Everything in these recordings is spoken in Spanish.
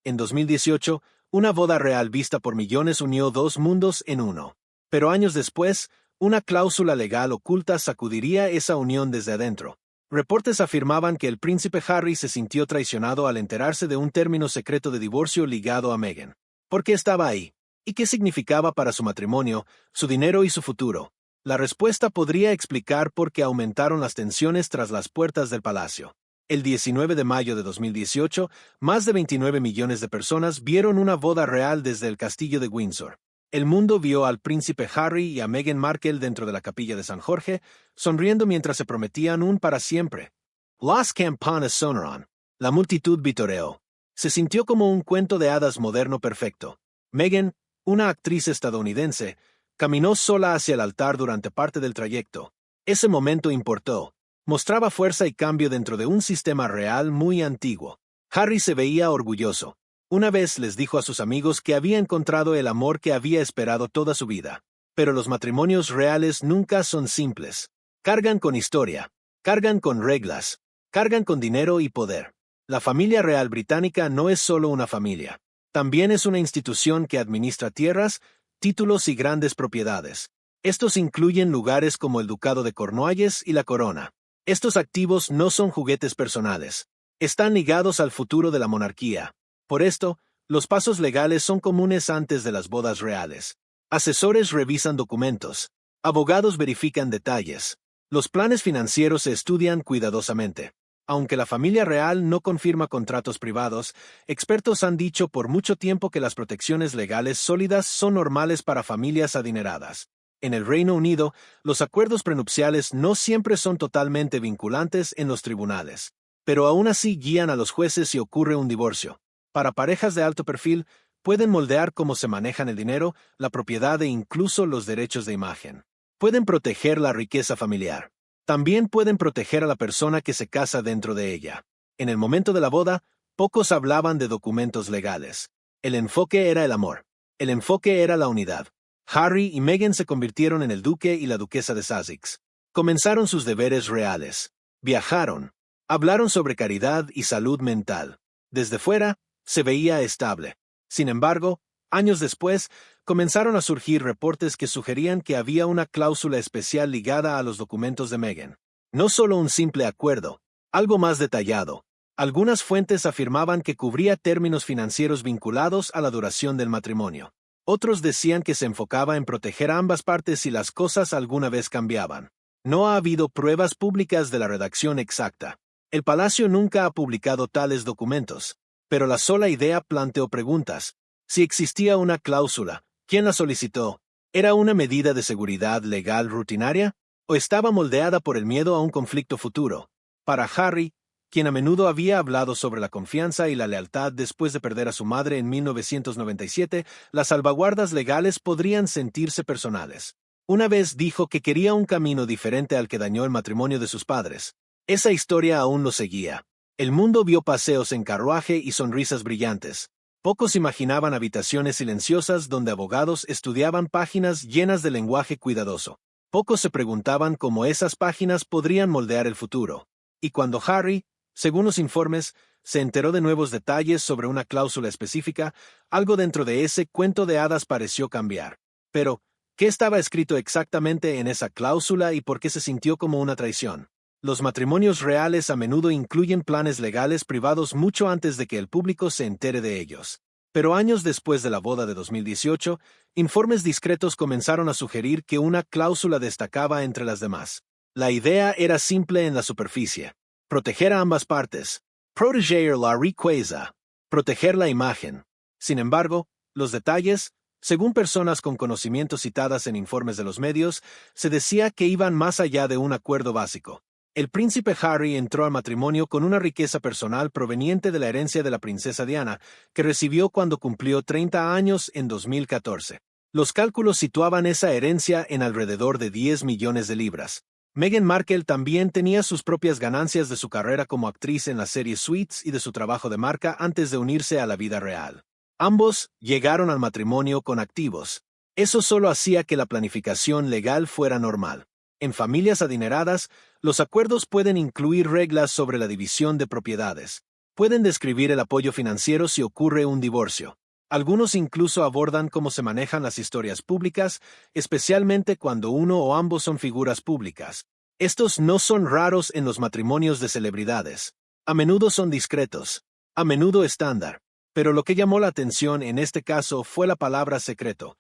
En 2018, una boda real vista por millones unió dos mundos en uno. Pero años después, una cláusula legal oculta sacudiría esa unión desde adentro. Reportes afirmaban que el príncipe Harry se sintió traicionado al enterarse de un término secreto de divorcio ligado a Meghan. ¿Por qué estaba ahí? ¿Y qué significaba para su matrimonio, su dinero y su futuro? La respuesta podría explicar por qué aumentaron las tensiones tras las puertas del palacio. El 19 de mayo de 2018, más de 29 millones de personas vieron una boda real desde el castillo de Windsor. El mundo vio al príncipe Harry y a Meghan Markle dentro de la capilla de San Jorge, sonriendo mientras se prometían un para siempre. Las campanas sonaron. La multitud vitoreó. Se sintió como un cuento de hadas moderno perfecto. Meghan, una actriz estadounidense, caminó sola hacia el altar durante parte del trayecto. Ese momento importó. Mostraba fuerza y cambio dentro de un sistema real muy antiguo. Harry se veía orgulloso. Una vez les dijo a sus amigos que había encontrado el amor que había esperado toda su vida. Pero los matrimonios reales nunca son simples. Cargan con historia, cargan con reglas, cargan con dinero y poder. La familia real británica no es solo una familia. También es una institución que administra tierras, títulos y grandes propiedades. Estos incluyen lugares como el Ducado de Cornualles y la Corona. Estos activos no son juguetes personales. Están ligados al futuro de la monarquía. Por esto, los pasos legales son comunes antes de las bodas reales. Asesores revisan documentos. Abogados verifican detalles. Los planes financieros se estudian cuidadosamente. Aunque la familia real no confirma contratos privados, expertos han dicho por mucho tiempo que las protecciones legales sólidas son normales para familias adineradas. En el Reino Unido, los acuerdos prenupciales no siempre son totalmente vinculantes en los tribunales, pero aún así guían a los jueces si ocurre un divorcio. Para parejas de alto perfil, pueden moldear cómo se manejan el dinero, la propiedad e incluso los derechos de imagen. Pueden proteger la riqueza familiar. También pueden proteger a la persona que se casa dentro de ella. En el momento de la boda, pocos hablaban de documentos legales. El enfoque era el amor. El enfoque era la unidad. Harry y Meghan se convirtieron en el duque y la duquesa de Sussex. Comenzaron sus deberes reales. Viajaron. Hablaron sobre caridad y salud mental. Desde fuera, se veía estable. Sin embargo, años después, comenzaron a surgir reportes que sugerían que había una cláusula especial ligada a los documentos de Meghan. No solo un simple acuerdo, algo más detallado. Algunas fuentes afirmaban que cubría términos financieros vinculados a la duración del matrimonio. Otros decían que se enfocaba en proteger a ambas partes si las cosas alguna vez cambiaban. No ha habido pruebas públicas de la redacción exacta. El palacio nunca ha publicado tales documentos, pero la sola idea planteó preguntas. Si existía una cláusula, ¿quién la solicitó? ¿Era una medida de seguridad legal rutinaria? ¿O estaba moldeada por el miedo a un conflicto futuro? Para Harry, quien a menudo había hablado sobre la confianza y la lealtad después de perder a su madre en 1997, las salvaguardas legales podrían sentirse personales. Una vez dijo que quería un camino diferente al que dañó el matrimonio de sus padres. Esa historia aún lo seguía. El mundo vio paseos en carruaje y sonrisas brillantes. Pocos imaginaban habitaciones silenciosas donde abogados estudiaban páginas llenas de lenguaje cuidadoso. Pocos se preguntaban cómo esas páginas podrían moldear el futuro. Y cuando Harry, según los informes, se enteró de nuevos detalles sobre una cláusula específica, algo dentro de ese cuento de hadas pareció cambiar. Pero, ¿qué estaba escrito exactamente en esa cláusula y por qué se sintió como una traición? Los matrimonios reales a menudo incluyen planes legales privados mucho antes de que el público se entere de ellos. Pero años después de la boda de 2018, informes discretos comenzaron a sugerir que una cláusula destacaba entre las demás. La idea era simple en la superficie. Proteger a ambas partes. Proteger la riqueza. Proteger la imagen. Sin embargo, los detalles, según personas con conocimiento citadas en informes de los medios, se decía que iban más allá de un acuerdo básico. El príncipe Harry entró al matrimonio con una riqueza personal proveniente de la herencia de la princesa Diana, que recibió cuando cumplió 30 años en 2014. Los cálculos situaban esa herencia en alrededor de 10 millones de libras. Meghan Markle también tenía sus propias ganancias de su carrera como actriz en la serie Suits y de su trabajo de marca antes de unirse a la vida real. Ambos llegaron al matrimonio con activos. Eso solo hacía que la planificación legal fuera normal. En familias adineradas, los acuerdos pueden incluir reglas sobre la división de propiedades. Pueden describir el apoyo financiero si ocurre un divorcio. Algunos incluso abordan cómo se manejan las historias públicas, especialmente cuando uno o ambos son figuras públicas. Estos no son raros en los matrimonios de celebridades. A menudo son discretos, a menudo estándar. Pero lo que llamó la atención en este caso fue la palabra secreto.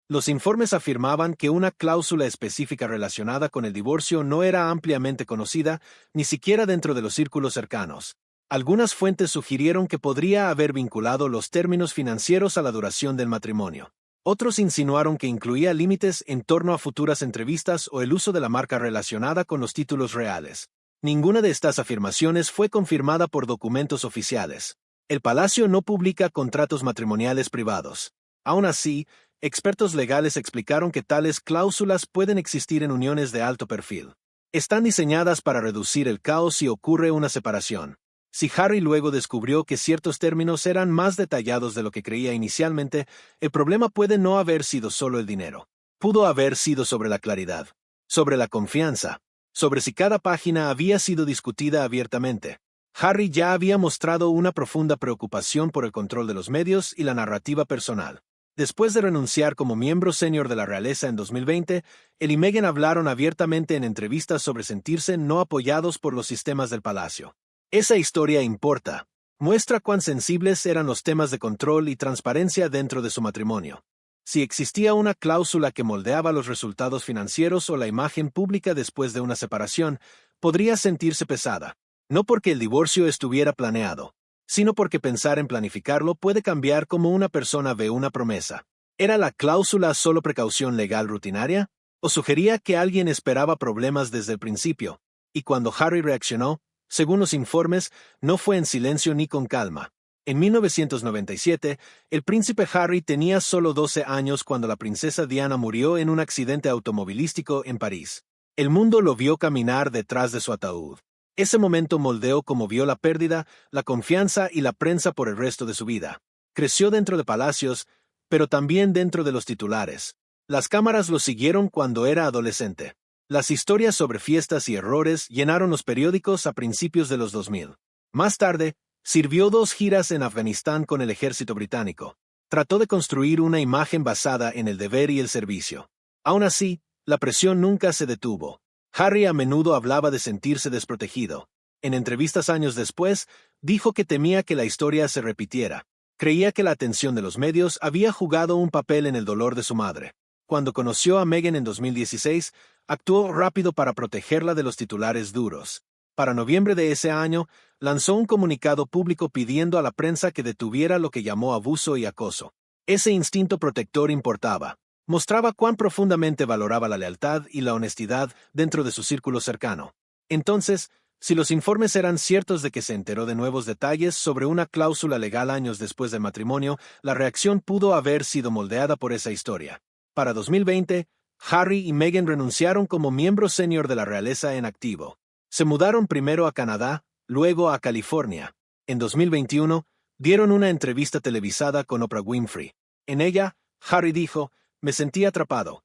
Los informes afirmaban que una cláusula específica relacionada con el divorcio no era ampliamente conocida, ni siquiera dentro de los círculos cercanos. Algunas fuentes sugirieron que podría haber vinculado los términos financieros a la duración del matrimonio. Otros insinuaron que incluía límites en torno a futuras entrevistas o el uso de la marca relacionada con los títulos reales. Ninguna de estas afirmaciones fue confirmada por documentos oficiales. El Palacio no publica contratos matrimoniales privados. Aún así, expertos legales explicaron que tales cláusulas pueden existir en uniones de alto perfil. Están diseñadas para reducir el caos si ocurre una separación. Si Harry luego descubrió que ciertos términos eran más detallados de lo que creía inicialmente, el problema puede no haber sido solo el dinero. Pudo haber sido sobre la claridad, sobre la confianza, sobre si cada página había sido discutida abiertamente. Harry ya había mostrado una profunda preocupación por el control de los medios y la narrativa personal. Después de renunciar como miembro senior de la realeza en 2020, él y Meghan hablaron abiertamente en entrevistas sobre sentirse no apoyados por los sistemas del palacio. Esa historia importa. Muestra cuán sensibles eran los temas de control y transparencia dentro de su matrimonio. Si existía una cláusula que moldeaba los resultados financieros o la imagen pública después de una separación, podría sentirse pesada. No porque el divorcio estuviera planeado, sino porque pensar en planificarlo puede cambiar cómo una persona ve una promesa. ¿Era la cláusula solo precaución legal rutinaria? ¿O sugería que alguien esperaba problemas desde el principio? Y cuando Harry reaccionó, según los informes, no fue en silencio ni con calma. En 1997, el príncipe Harry tenía solo 12 años cuando la princesa Diana murió en un accidente automovilístico en París. El mundo lo vio caminar detrás de su ataúd. Ese momento moldeó cómo vio la pérdida, la confianza y la prensa por el resto de su vida. Creció dentro de palacios, pero también dentro de los titulares. Las cámaras lo siguieron cuando era adolescente. Las historias sobre fiestas y errores llenaron los periódicos a principios de los 2000. Más tarde, sirvió 2 giras en Afganistán con el ejército británico. Trató de construir una imagen basada en el deber y el servicio. Aún así, la presión nunca se detuvo. Harry a menudo hablaba de sentirse desprotegido. En entrevistas años después, dijo que temía que la historia se repitiera. Creía que la atención de los medios había jugado un papel en el dolor de su madre. Cuando conoció a Meghan en 2016, actuó rápido para protegerla de los titulares duros. Para noviembre de ese año, lanzó un comunicado público pidiendo a la prensa que detuviera lo que llamó abuso y acoso. Ese instinto protector importaba. Mostraba cuán profundamente valoraba la lealtad y la honestidad dentro de su círculo cercano. Entonces, si los informes eran ciertos de que se enteró de nuevos detalles sobre una cláusula legal años después del matrimonio, la reacción pudo haber sido moldeada por esa historia. Para 2020, Harry y Meghan renunciaron como miembros senior de la realeza en activo. Se mudaron primero a Canadá, luego a California. En 2021, dieron una entrevista televisada con Oprah Winfrey. En ella, Harry dijo: "Me sentí atrapado".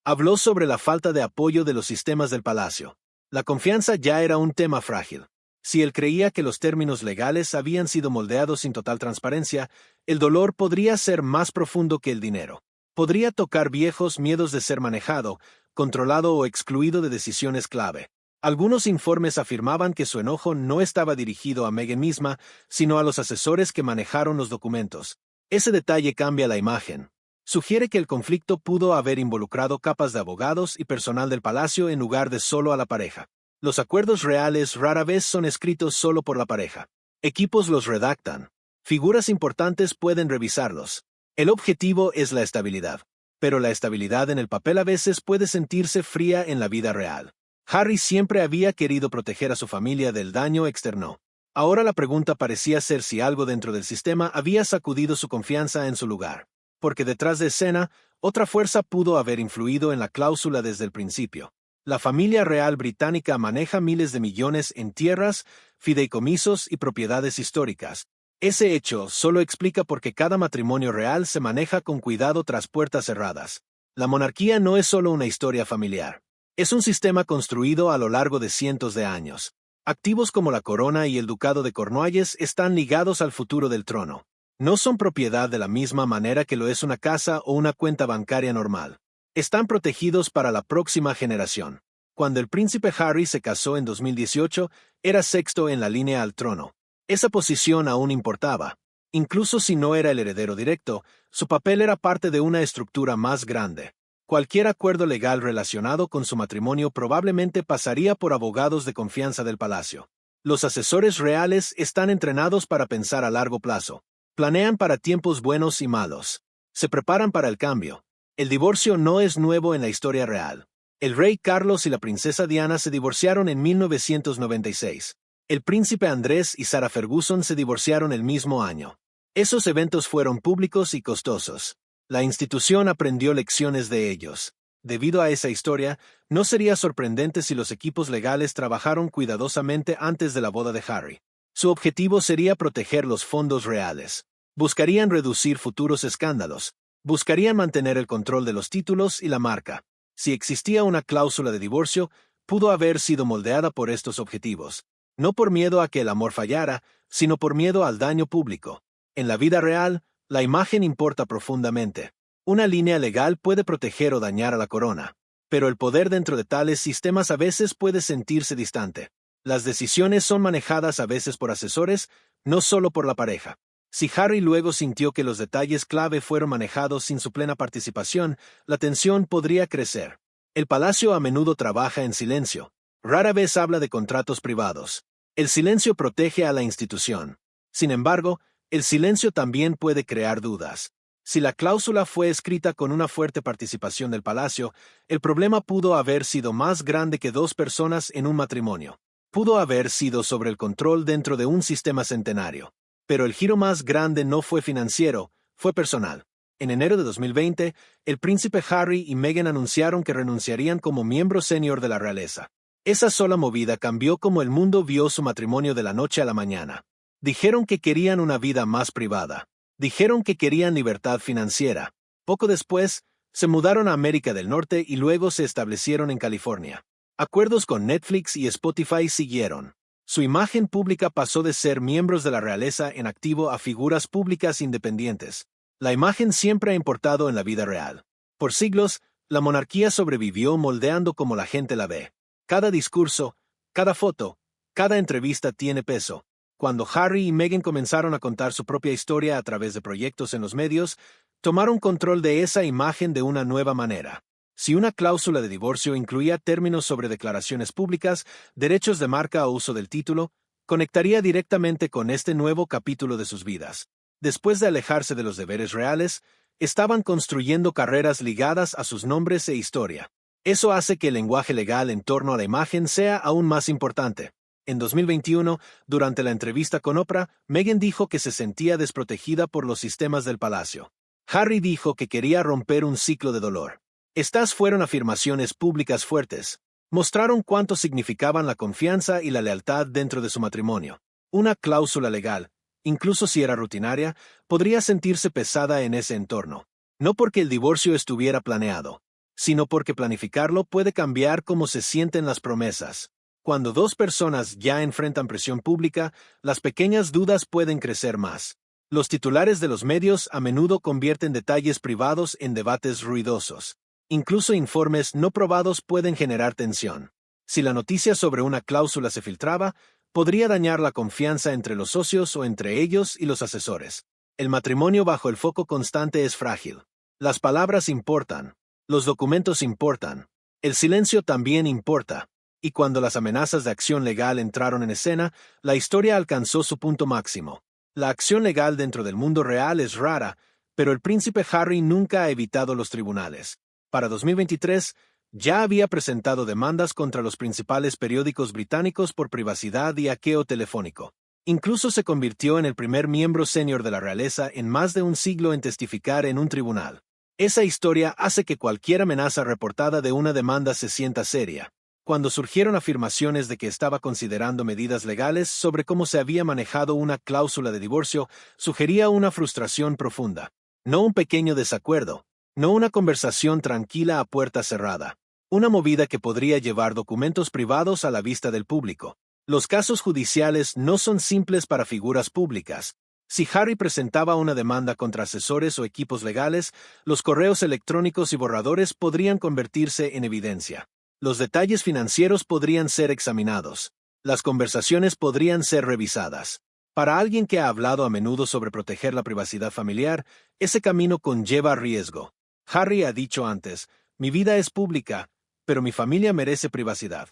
Habló sobre la falta de apoyo de los sistemas del palacio. La confianza ya era un tema frágil. Si él creía que los términos legales habían sido moldeados sin total transparencia, el dolor podría ser más profundo que el dinero. Podría tocar viejos miedos de ser manejado, controlado o excluido de decisiones clave. Algunos informes afirmaban que su enojo no estaba dirigido a Meghan misma, sino a los asesores que manejaron los documentos. Ese detalle cambia la imagen. Sugiere que el conflicto pudo haber involucrado capas de abogados y personal del palacio en lugar de solo a la pareja. Los acuerdos reales rara vez son escritos solo por la pareja. Equipos los redactan. Figuras importantes pueden revisarlos. El objetivo es la estabilidad, pero la estabilidad en el papel a veces puede sentirse fría en la vida real. Harry siempre había querido proteger a su familia del daño externo. Ahora la pregunta parecía ser si algo dentro del sistema había sacudido su confianza en su lugar. Porque detrás de escena, otra fuerza pudo haber influido en la cláusula desde el principio. La familia real británica maneja miles de millones en tierras, fideicomisos y propiedades históricas. Ese hecho solo explica por qué cada matrimonio real se maneja con cuidado tras puertas cerradas. La monarquía no es solo una historia familiar. Es un sistema construido a lo largo de cientos de años. Activos como la corona y el ducado de Cornualles están ligados al futuro del trono. No son propiedad de la misma manera que lo es una casa o una cuenta bancaria normal. Están protegidos para la próxima generación. Cuando el príncipe Harry se casó en 2018, era sexto en la línea al trono. Esa posición aún importaba. Incluso si no era el heredero directo, su papel era parte de una estructura más grande. Cualquier acuerdo legal relacionado con su matrimonio probablemente pasaría por abogados de confianza del palacio. Los asesores reales están entrenados para pensar a largo plazo. Planean para tiempos buenos y malos. Se preparan para el cambio. El divorcio no es nuevo en la historia real. El rey Carlos y la princesa Diana se divorciaron en 1996. El príncipe Andrés y Sarah Ferguson se divorciaron el mismo año. Esos eventos fueron públicos y costosos. La institución aprendió lecciones de ellos. Debido a esa historia, no sería sorprendente si los equipos legales trabajaron cuidadosamente antes de la boda de Harry. Su objetivo sería proteger los fondos reales. Buscarían reducir futuros escándalos. Buscarían mantener el control de los títulos y la marca. Si existía una cláusula de divorcio, pudo haber sido moldeada por estos objetivos. No por miedo a que el amor fallara, sino por miedo al daño público. En la vida real, la imagen importa profundamente. Una línea legal puede proteger o dañar a la corona, pero el poder dentro de tales sistemas a veces puede sentirse distante. Las decisiones son manejadas a veces por asesores, no solo por la pareja. Si Harry luego sintió que los detalles clave fueron manejados sin su plena participación, la tensión podría crecer. El palacio a menudo trabaja en silencio. Rara vez habla de contratos privados. El silencio protege a la institución. Sin embargo, el silencio también puede crear dudas. Si la cláusula fue escrita con una fuerte participación del palacio, el problema pudo haber sido más grande que dos personas en un matrimonio. Pudo haber sido sobre el control dentro de un sistema centenario. Pero el giro más grande no fue financiero, fue personal. En enero de 2020, el príncipe Harry y Meghan anunciaron que renunciarían como miembro senior de la realeza. Esa sola movida cambió cómo el mundo vio su matrimonio de la noche a la mañana. Dijeron que querían una vida más privada. Dijeron que querían libertad financiera. Poco después, se mudaron a América del Norte y luego se establecieron en California. Acuerdos con Netflix y Spotify siguieron. Su imagen pública pasó de ser miembros de la realeza en activo a figuras públicas independientes. La imagen siempre ha importado en la vida real. Por siglos, la monarquía sobrevivió moldeando como la gente la ve. Cada discurso, cada foto, cada entrevista tiene peso. Cuando Harry y Meghan comenzaron a contar su propia historia a través de proyectos en los medios, tomaron control de esa imagen de una nueva manera. Si una cláusula de divorcio incluía términos sobre declaraciones públicas, derechos de marca o uso del título, conectaría directamente con este nuevo capítulo de sus vidas. Después de alejarse de los deberes reales, estaban construyendo carreras ligadas a sus nombres e historia. Eso hace que el lenguaje legal en torno a la imagen sea aún más importante. En 2021, durante la entrevista con Oprah, Meghan dijo que se sentía desprotegida por los sistemas del palacio. Harry dijo que quería romper un ciclo de dolor. Estas fueron afirmaciones públicas fuertes. Mostraron cuánto significaban la confianza y la lealtad dentro de su matrimonio. Una cláusula legal, incluso si era rutinaria, podría sentirse pesada en ese entorno. No porque el divorcio estuviera planeado, sino porque planificarlo puede cambiar cómo se sienten las promesas. Cuando dos personas ya enfrentan presión pública, las pequeñas dudas pueden crecer más. Los titulares de los medios a menudo convierten detalles privados en debates ruidosos. Incluso informes no probados pueden generar tensión. Si la noticia sobre una cláusula se filtraba, podría dañar la confianza entre los socios o entre ellos y los asesores. El matrimonio bajo el foco constante es frágil. Las palabras importan. Los documentos importan. El silencio también importa. Y cuando las amenazas de acción legal entraron en escena, la historia alcanzó su punto máximo. La acción legal dentro del mundo real es rara, pero el príncipe Harry nunca ha evitado los tribunales. Para 2023, ya había presentado demandas contra los principales periódicos británicos por privacidad y hackeo telefónico. Incluso se convirtió en el primer miembro senior de la realeza en más de un siglo en testificar en un tribunal. Esa historia hace que cualquier amenaza reportada de una demanda se sienta seria. Cuando surgieron afirmaciones de que estaba considerando medidas legales sobre cómo se había manejado una cláusula de divorcio, sugería una frustración profunda. No un pequeño desacuerdo. No una conversación tranquila a puerta cerrada. Una movida que podría llevar documentos privados a la vista del público. Los casos judiciales no son simples para figuras públicas. Si Harry presentaba una demanda contra asesores o equipos legales, los correos electrónicos y borradores podrían convertirse en evidencia. Los detalles financieros podrían ser examinados. Las conversaciones podrían ser revisadas. Para alguien que ha hablado a menudo sobre proteger la privacidad familiar, ese camino conlleva riesgo. Harry ha dicho antes, mi vida es pública, pero mi familia merece privacidad.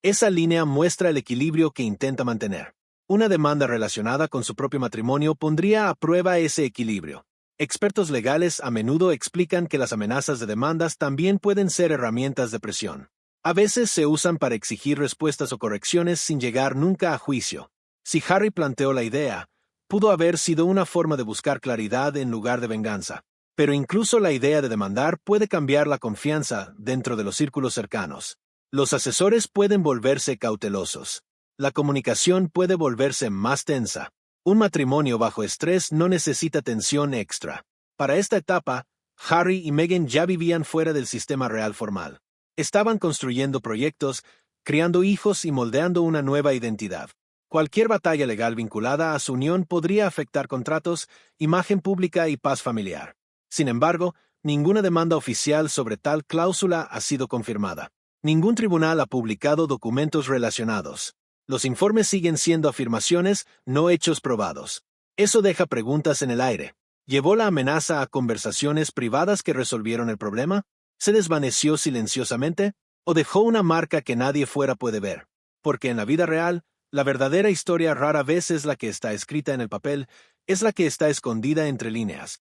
Esa línea muestra el equilibrio que intenta mantener. Una demanda relacionada con su propio matrimonio pondría a prueba ese equilibrio. Expertos legales a menudo explican que las amenazas de demandas también pueden ser herramientas de presión. A veces se usan para exigir respuestas o correcciones sin llegar nunca a juicio. Si Harry planteó la idea, pudo haber sido una forma de buscar claridad en lugar de venganza. Pero incluso la idea de demandar puede cambiar la confianza dentro de los círculos cercanos. Los asesores pueden volverse cautelosos. La comunicación puede volverse más tensa. Un matrimonio bajo estrés no necesita tensión extra. Para esta etapa, Harry y Meghan ya vivían fuera del sistema real formal. Estaban construyendo proyectos, criando hijos y moldeando una nueva identidad. Cualquier batalla legal vinculada a su unión podría afectar contratos, imagen pública y paz familiar. Sin embargo, ninguna demanda oficial sobre tal cláusula ha sido confirmada. Ningún tribunal ha publicado documentos relacionados. Los informes siguen siendo afirmaciones, no hechos probados. Eso deja preguntas en el aire. ¿Llevó la amenaza a conversaciones privadas que resolvieron el problema? ¿Se desvaneció silenciosamente? ¿O dejó una marca que nadie fuera puede ver? Porque en la vida real, la verdadera historia rara vez es la que está escrita en el papel, es la que está escondida entre líneas.